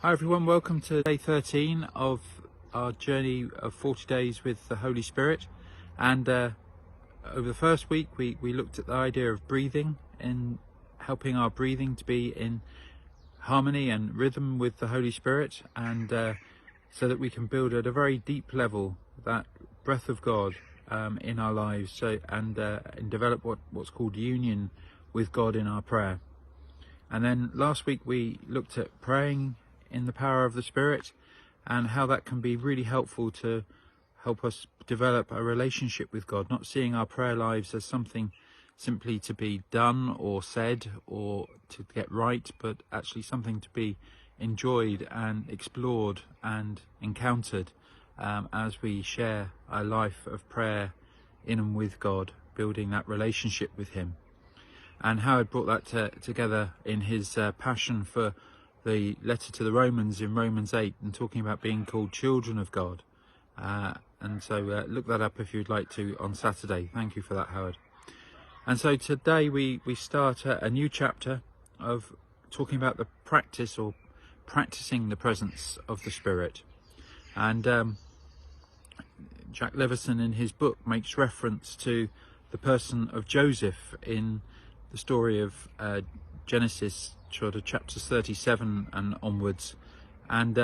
Hi everyone, welcome to day 13 of our journey of 40 days with the Holy Spirit. And over the first week we looked at the idea of breathing and helping our breathing to be in harmony and rhythm with the Holy Spirit, and so that we can build at a very deep level that breath of God in our lives, and develop what's called union with God in our prayer. And then last week we looked at praying in the power of the Spirit and how that can be really helpful to help us develop a relationship with God, not seeing our prayer lives as something simply to be done or said or to get right, but actually something to be enjoyed and explored and encountered as we share our life of prayer in and with God, building that relationship with Him. And Howard brought that together in his passion for the letter to the Romans in Romans 8, and talking about being called children of God. And so look that up if you'd like to on Saturday. Thank you for that, Howard. And so today we start a new chapter of talking about the practice or practicing the presence of the Spirit. And Jack Levison in his book makes reference to the person of Joseph in the story of Genesis, sort of chapters 37 and onwards, and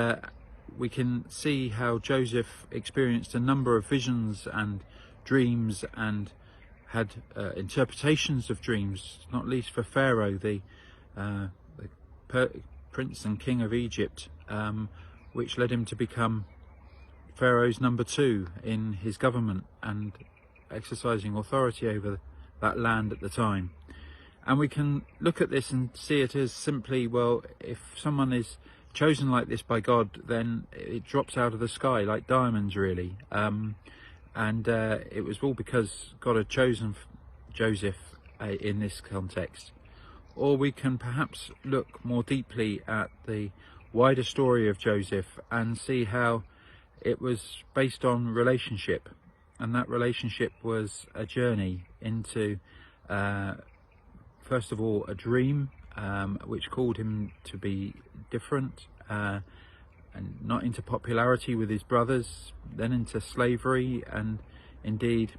we can see how Joseph experienced a number of visions and dreams and had interpretations of dreams, not least for Pharaoh, the prince and king of Egypt, which led him to become Pharaoh's number 2 in his government and exercising authority over that land at the time. And we can look at this and see it as simply, well, if someone is chosen like this by God, then it drops out of the sky like diamonds, really. It was all because God had chosen Joseph in this context. Or we can perhaps look more deeply at the wider story of Joseph and see how it was based on relationship, and that relationship was a journey into first of all a dream which called him to be different, and not into popularity with his brothers, then into slavery, and indeed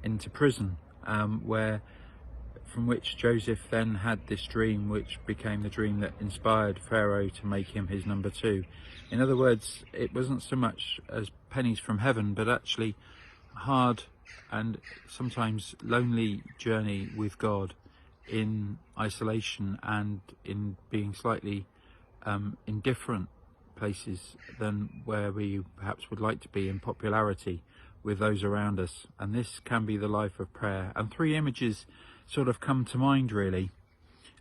into prison, from which Joseph then had this dream, which became the dream that inspired Pharaoh to make him his number 2. In other words, it wasn't so much as pennies from heaven, but actually a hard and sometimes lonely journey with God in isolation and in being slightly in different places than where we perhaps would like to be in popularity with those around us. And this can be the life of prayer. And 3 images sort of come to mind, really,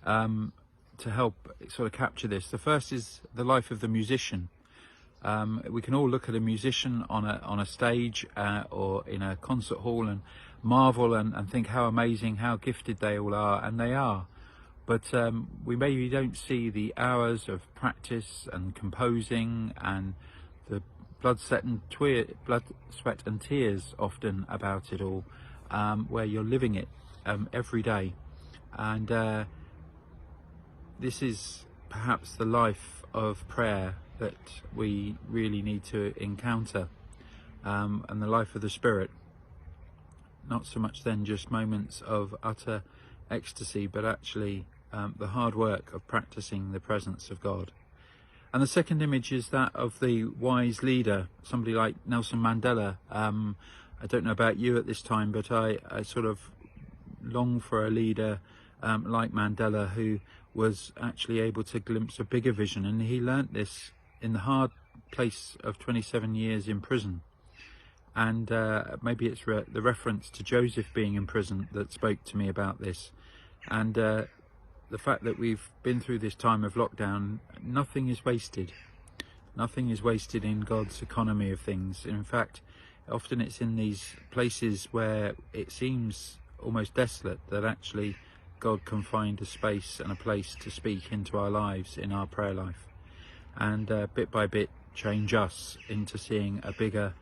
to help sort of capture this. The first is the life of the musician. We can all look at a musician on a stage or in a concert hall and marvel and think how amazing, how gifted they all are, and they are. But we maybe don't see the hours of practice and composing and the blood, sweat and tears often about it all, where you're living it every day. And this is perhaps the life of prayer that we really need to encounter, and the life of the Spirit. Not so much then just moments of utter ecstasy, but actually the hard work of practicing the presence of God. And the second image is that of the wise leader, somebody like Nelson Mandela. I don't know about you at this time, but I sort of long for a leader like Mandela, who was actually able to glimpse a bigger vision, and he learnt this in the hard place of 27 years in prison. And maybe it's the reference to Joseph being in prison that spoke to me about this. And the fact that we've been through this time of lockdown, nothing is wasted. Nothing is wasted in God's economy of things. In fact, often it's in these places where it seems almost desolate that actually God can find a space and a place to speak into our lives, in our prayer life, and bit by bit change us into seeing a bigger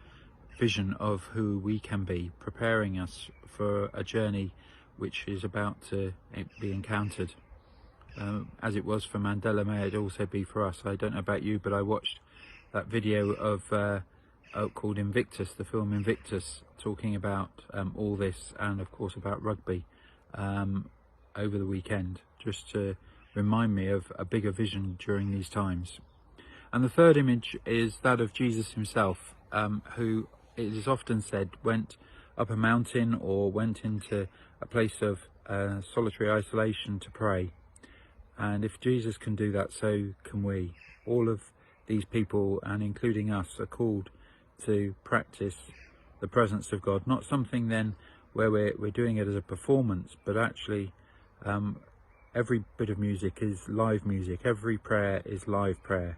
vision of who we can be, preparing us for a journey which is about to be encountered. as it was for Mandela, may it also be for us. I don't know about you, but I watched that video of called Invictus, the film Invictus, talking about all this, and of course about rugby over the weekend, just to remind me of a bigger vision during these times. And the third image is that of Jesus himself, who, it is often said, went up a mountain or went into a place of solitary isolation to pray. And if Jesus can do that, so can we. All of these people, and including us, are called to practice the presence of God. Not something then where we're doing it as a performance, but actually every bit of music is live music. Every prayer is live prayer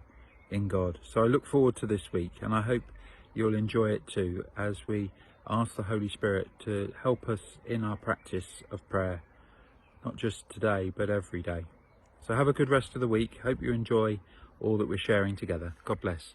in God. So I look forward to this week, and I hope you'll enjoy it too, as we ask the Holy Spirit to help us in our practice of prayer, not just today, but every day. So have a good rest of the week. Hope you enjoy all that we're sharing together. God bless.